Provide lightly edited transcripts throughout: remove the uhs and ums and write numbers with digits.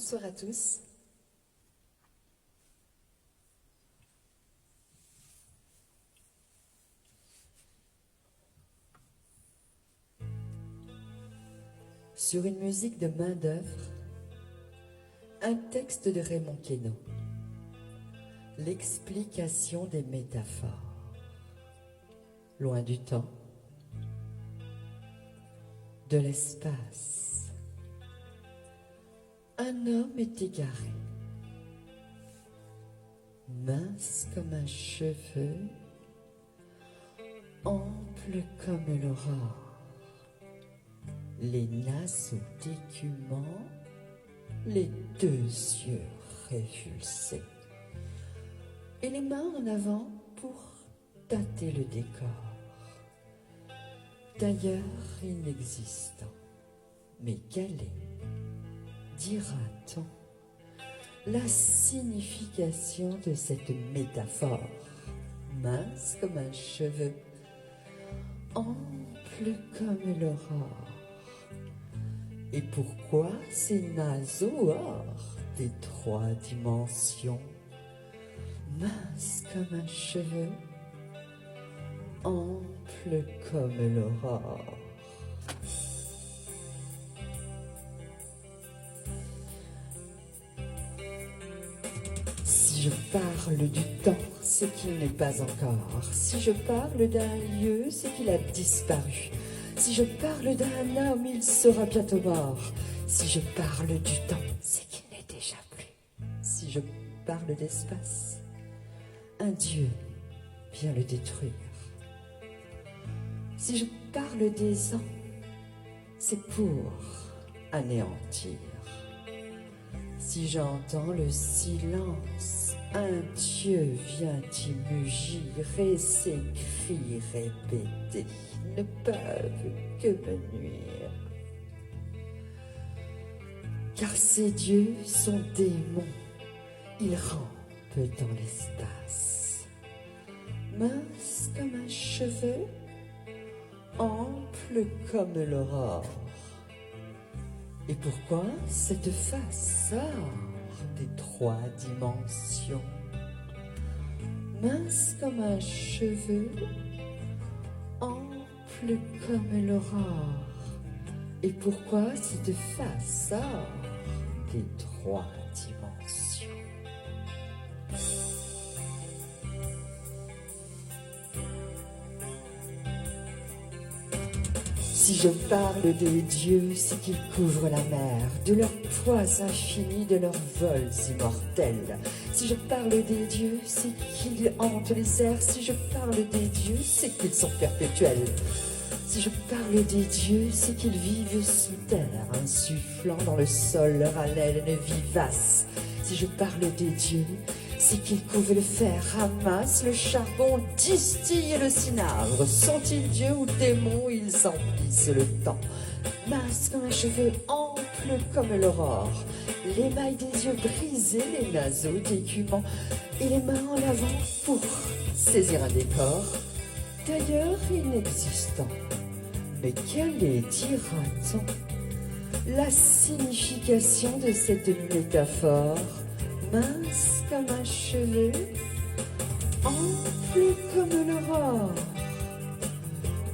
bonsoir à tous. Sur une musique de main-d'œuvre, un texte de Raymond Queneau. L'explication des métaphores. Loin du temps, de l'espace, un homme est égaré, mince comme un cheveu, ample comme l'aurore, les naseaux d'écumant, les deux yeux révulsés, et les mains en avant pour tâter le décor. D'ailleurs inexistant, mais quelle est, dira-t-on, la signification de cette métaphore, mince comme un cheveu, ample comme l'aurore? Et pourquoi ces naseaux hors des trois dimensions, mince comme un cheveu, ample comme l'aurore? Si je parle du temps, c'est qu'il n'est pas encore. Si je parle d'un lieu, c'est qu'il a disparu. Si je parle d'un homme, il sera bientôt mort. Si je parle du temps, c'est qu'il n'est déjà plus. Si je parle d'espace, un Dieu vient le détruire. Si je parle des ans, c'est pour anéantir. Si j'entends le silence, un Dieu vient y mugir et ses cris répétés ne peuvent que me nuire. Car ces dieux sont démons, ils rampent dans l'espace. Mince comme un cheveu, ample comme l'aurore. Et pourquoi cette face sort des trois dimensions? Mince comme un cheveu, ample comme l'aurore. Et pourquoi cette face sort des trois dimensions? Si je parle des dieux, c'est qu'ils couvrent la mer, de leurs poids infinis, de leurs vols immortels. Si je parle des dieux, c'est qu'ils hantent les airs. Si je parle des dieux, c'est qu'ils sont perpétuels. Si je parle des dieux, c'est qu'ils vivent sous terre, insufflant dans le sol leur haleine vivace. Si je parle des dieux, c'est qu'ils couvent le fer, ramassent le charbon, distillent le cinabre. Sont-ils dieux ou démons, ils emplissent le temps. Mince comme un cheveu, ample comme l'aurore, l'émail des yeux brisés, les naseaux d'écumant, et les mains en avant pour saisir un décor, d'ailleurs inexistant. Mais quelle est, dira-t-on, la signification de cette métaphore? Mince comme un cheveu, ample comme l'aurore.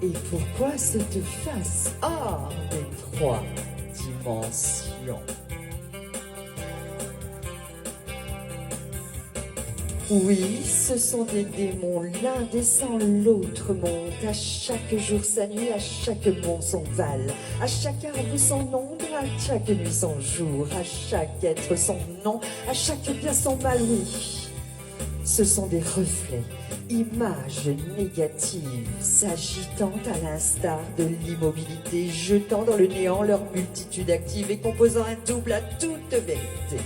Et pourquoi cette face hors des trois dimensions? Oui, ce sont des démons, l'un descend, l'autre monte, à chaque jour sa nuit, à chaque mont son val, à chaque arbre son ombre, à chaque nuit son jour, à chaque être son nom, à chaque bien son mal, oui. Ce sont des reflets, images négatives, s'agitant à l'instar de l'immobilité, jetant dans le néant leur multitude active et composant un double à toute vérité.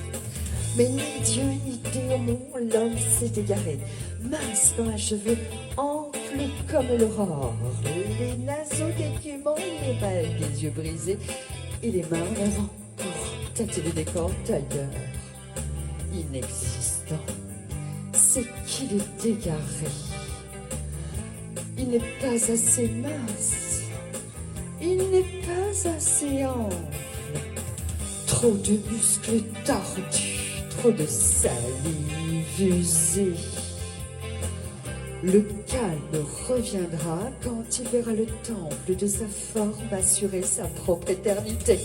Mais ni Dieu ni démon, l'homme s'est égaré, mince comme un cheveu, ample comme l'aurore, les naseaux d'écumant, les balles des yeux brisés, et les mains en avant pour tâter le décor d'ailleurs. Inexistant, c'est qu'il est égaré. Il n'est pas assez mince, il n'est pas assez ample. Trop de muscles tordus, trop de salive usée. Le calme reviendra quand il verra le temple de sa forme assurer sa propre éternité.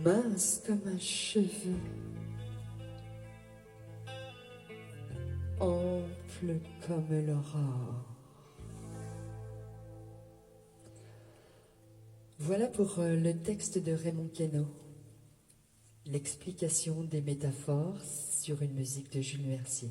Mince comme un cheveu, ample comme l'aurore. Voilà pour le texte de Raymond Queneau, l'explication des métaphores sur une musique de Jules Mercier.